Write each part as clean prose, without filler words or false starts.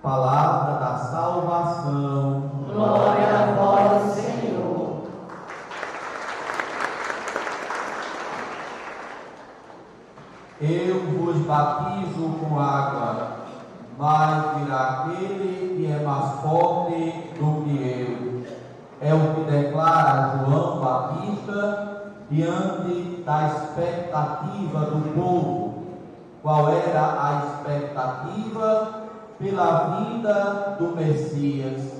Palavra da salvação. Glória a vós, Senhor. Eu vos batizo com água, mas virá aquele que é mais forte do que eu. É o que declara João Batista diante da expectativa do povo. Qual era a expectativa? Pela vinda do Messias.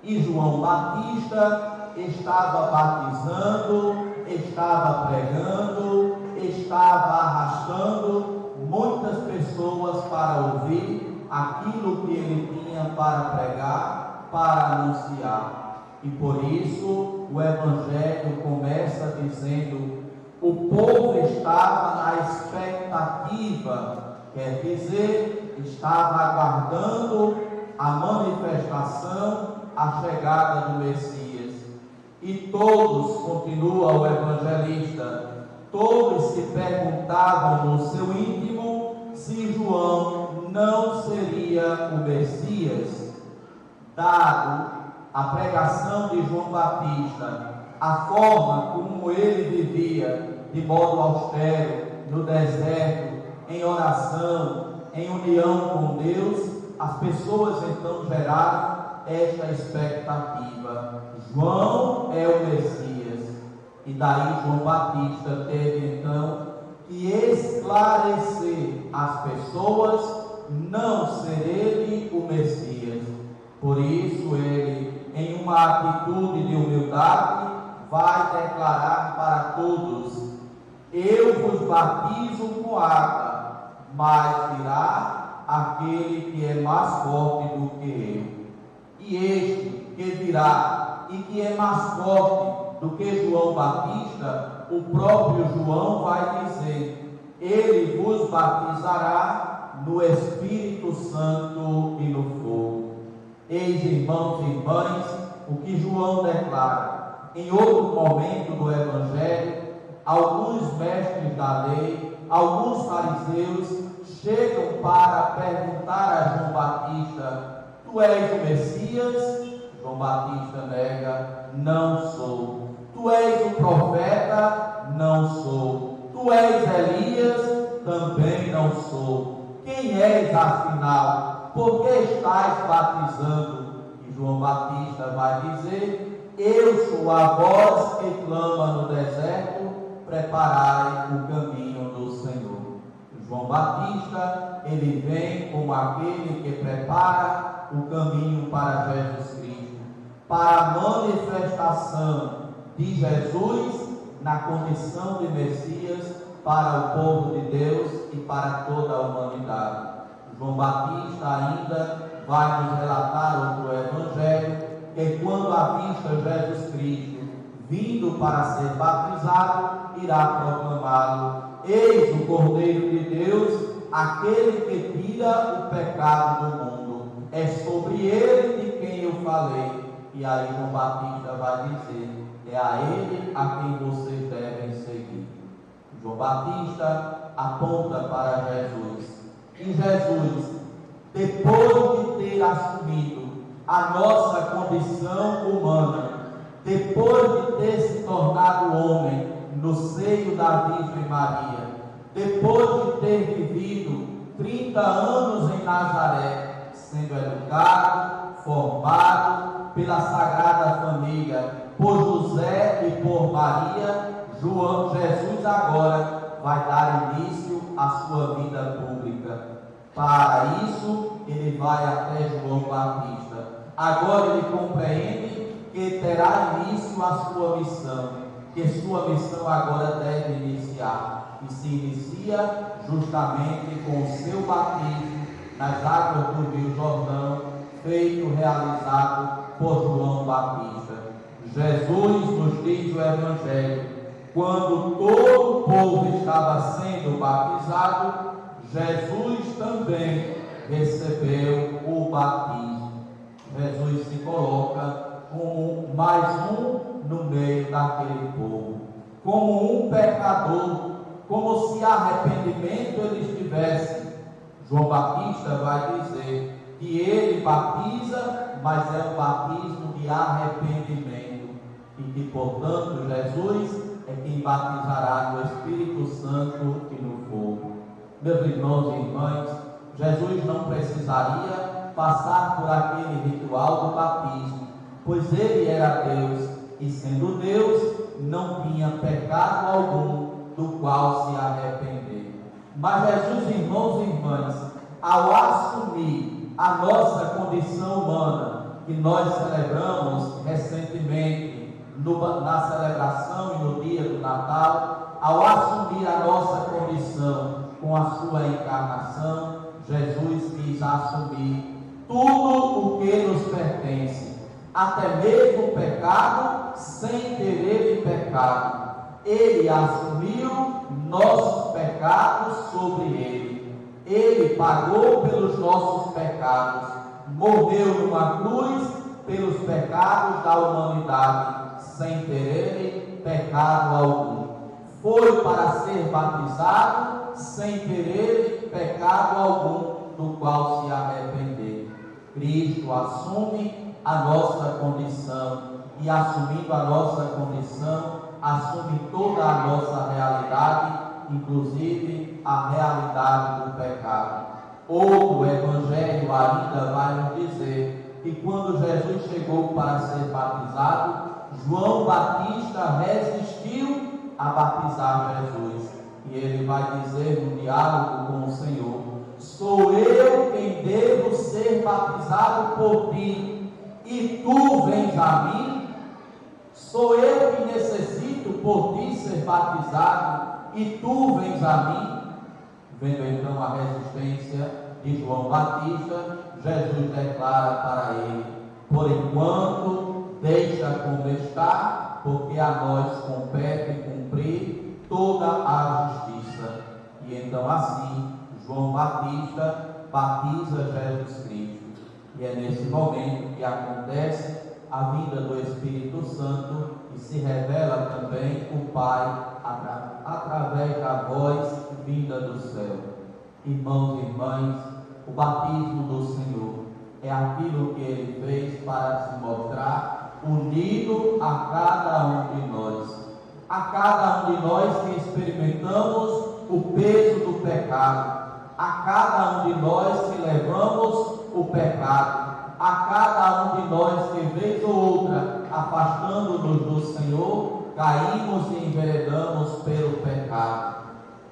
E João Batista estava batizando, estava pregando, estava arrastando muitas pessoas para ouvir aquilo que ele tinha para pregar, para anunciar. E por isso o Evangelho começa dizendo: o povo estava na expectativa, quer dizer, estava aguardando a manifestação, a chegada do Messias. E todos, continua o evangelista, todos se perguntavam no seu íntimo se João não seria o Messias. Dado a pregação de João Batista, a forma como ele vivia de modo austero, no deserto, em oração, em união com Deus, as pessoas então geraram esta expectativa: João é o Messias. E daí João Batista teve então que esclarecer às pessoas não ser ele o Messias. Por isso ele, em uma atitude de humildade, vai declarar para todos: eu vos batizo com água, mas virá aquele que é mais forte do que eu. E este que virá e que é mais forte do que João Batista, o próprio João vai dizer: ele vos batizará no Espírito Santo e no fogo. Eis, irmãos e irmãs, o que João declara. Em outro momento do Evangelho, alguns mestres da lei, alguns fariseus chegam para perguntar a João Batista: tu és o Messias? João Batista nega: não sou. Tu és o profeta? Não sou. Tu és Elias? Também não sou. Quem és afinal? Por que estás batizando? E João Batista vai dizer: eu sou a voz que clama no deserto, preparai o caminho do Senhor. João Batista, ele vem como aquele que prepara o caminho para Jesus Cristo, para a manifestação de Jesus na condição de Messias para o povo de Deus e para toda a humanidade. João Batista ainda vai nos relatar outro evangelho, que quando avista Jesus Cristo vindo para ser batizado, irá proclamá-lo: eis o Cordeiro de Deus, aquele que tira o pecado do mundo. É sobre ele de quem eu falei. E aí João Batista vai dizer: é a ele a quem vocês devem seguir. João Batista aponta para Jesus. E Jesus, depois de ter assumido a nossa condição humana, depois de ter se tornado homem no seio da Virgem Maria, depois de ter vivido 30 anos em Nazaré, sendo educado, formado pela Sagrada Família, por José e por Maria, Jesus agora vai dar início à sua vida pública. Para isso, ele vai até João Batista. Agora ele compreende que terá início a sua missão, que sua missão agora deve iniciar, e se inicia justamente com o seu batismo nas águas do Rio Jordão, feito, realizado por João Batista. Jesus, nos diz o Evangelho, quando todo o povo estava sendo batizado, Jesus também recebeu o batismo. Jesus se coloca como mais um no meio daquele povo, como um pecador, como se arrependimento ele estivesse. João Batista vai dizer: que ele batiza, mas é um batismo de arrependimento, e que, portanto, Jesus é quem batizará no Espírito Santo e no fogo. Meus irmãos e irmãs, Jesus não precisaria passar por aquele ritual do batismo, pois ele era Deus, e sendo Deus, não tinha pecado algum do qual se arrepender. Mas Jesus, irmãos e irmãs, ao assumir a nossa condição humana, que nós celebramos recentemente na celebração e no dia do Natal, ao assumir a nossa condição com a sua encarnação, Jesus quis assumir tudo o que nos pertence, até mesmo o pecado, sem ter ele pecado. Ele assumiu nossos pecados sobre ele. Ele pagou pelos nossos pecados, morreu numa cruz pelos pecados da humanidade, sem ter ele pecado algum. Foi para ser batizado, sem ter ele pecado algum do qual se arrepender. Cristo assume a nossa condição, e assumindo a nossa condição, assume toda a nossa realidade, inclusive a realidade do pecado. Outro evangelho ainda vai nos dizer que quando Jesus chegou para ser batizado, João Batista resistiu a batizar Jesus. E ele vai dizer no diálogo com o Senhor: sou eu quem devo ser batizado por ti, e tu vens a mim? Sou eu que necessito por ti ser batizado, e tu vens a mim? Vendo então a resistência de João Batista, Jesus declara para ele: por enquanto, deixa como está, porque a nós compete cumprir toda a justiça. E então assim, João Batista batiza Jesus Cristo. E é nesse momento que acontece a vinda do Espírito Santo, e se revela também o Pai através da voz vinda do céu. Irmãos e irmãs, o batismo do Senhor é aquilo que ele fez para se mostrar unido a cada um de nós. A cada um de nós que experimentamos o peso do pecado, a cada um de nós que levamos o pecado, a cada um de nós que, vez ou outra, afastando-nos do Senhor, caímos e enveredamos pelo pecado.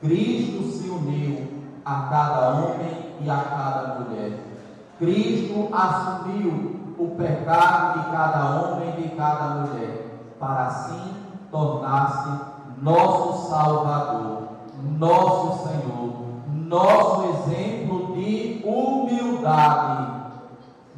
Cristo se uniu a cada homem e a cada mulher. Cristo assumiu o pecado de cada homem e de cada mulher, para assim tornar-se nosso Salvador, nosso Senhor, nosso exemplo de humildade.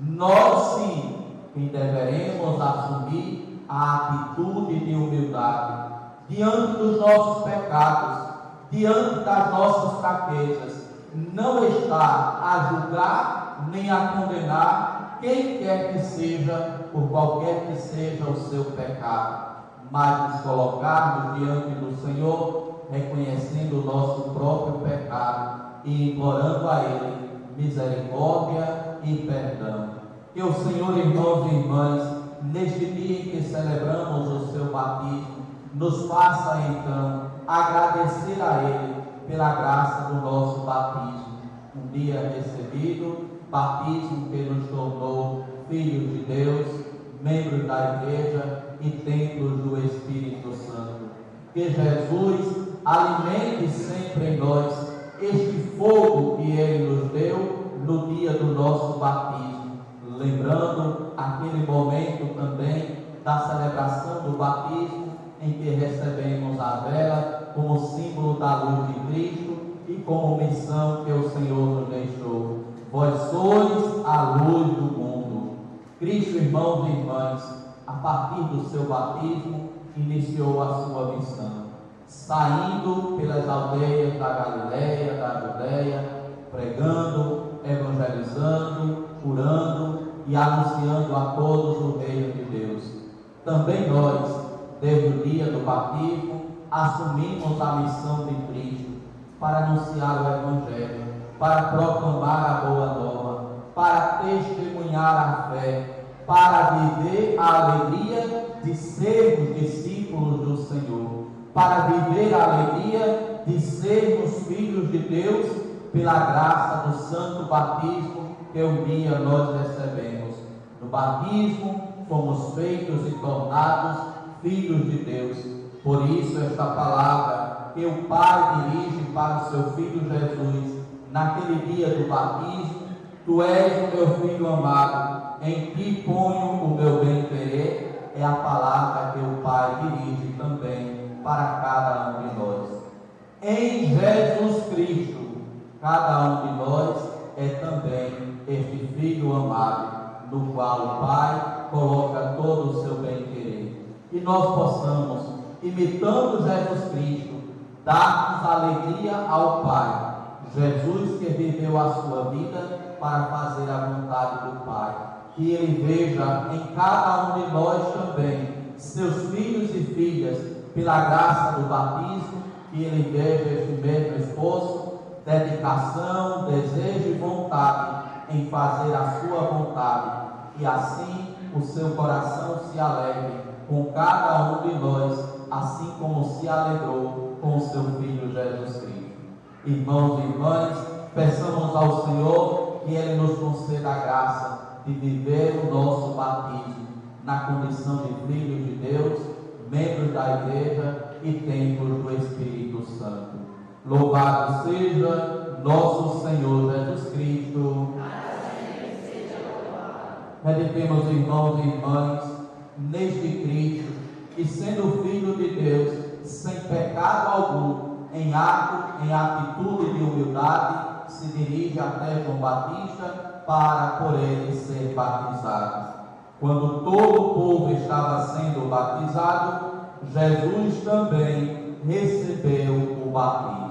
Nós sim, quem deveremos assumir a atitude de humildade diante dos nossos pecados, diante das nossas fraquezas. Não está a julgar nem a condenar quem quer que seja, por qualquer que seja o seu pecado, mas nos colocarmos diante do Senhor, reconhecendo o nosso próprio pecado e implorando a Ele misericórdia e perdão. Que o Senhor, irmãos e irmãs, neste dia em que celebramos o seu batismo, nos faça então agradecer a Ele pela graça do nosso batismo, um dia recebido, batismo que nos tornou filhos de Deus, membros da Igreja e templos do Espírito Santo. Que Jesus alimente sempre em nós este fogo que Ele nos deu no dia do nosso batismo, lembrando aquele momento também da celebração do batismo, em que recebemos a vela como símbolo da luz de Cristo e como missão que o Senhor nos deixou. Vós sois a luz do mundo. Cristo, irmãos e irmãs, a partir do seu batismo, iniciou a sua missão, saindo pelas aldeias da Galileia, da Judeia, pregando, evangelizando, curando e anunciando a todos o reino de Deus. Também nós, desde o dia do batismo, assumimos a missão de Cristo para anunciar o Evangelho, para proclamar a boa nova, para para testemunhar a fé, para viver a alegria de sermos discípulos do Senhor, para viver a alegria de sermos filhos de Deus pela graça do santo batismo que um dia nós recebemos. No batismo fomos feitos e tornados filhos de Deus. Por isso esta palavra que o Pai dirige para o seu Filho Jesus naquele dia do batismo: Tu és o meu Filho amado, em ti ponho o meu bem-querer, é a palavra que o Pai dirige também para cada um de nós. Em Jesus Cristo, cada um de nós é também este Filho amado, no qual o Pai coloca todo o seu bem-querer. E nós possamos, imitando Jesus Cristo, darmos alegria ao Pai. Jesus que viveu a sua vida para fazer a vontade do Pai. Que Ele veja em cada um de nós também seus filhos e filhas, pela graça do batismo, que Ele veja este mesmo esforço, dedicação, desejo e vontade em fazer a sua vontade, e assim o seu coração se alegre com cada um de nós, assim como se alegrou com o seu Filho Jesus Cristo. Irmãos e irmãs, peçamos ao Senhor que Ele nos conceda a graça de viver o nosso batismo na condição de filhos de Deus, membros da Igreja e templos do Espírito Santo. Louvado seja nosso Senhor Jesus Cristo. Meditemos, irmãos e irmãs, neste Cristo, que sendo Filho de Deus, sem pecado algum, em ato, em atitude de humildade, se dirige até João Batista para por ele ser batizado. Quando todo o povo estava sendo batizado, Jesus também recebeu o batismo.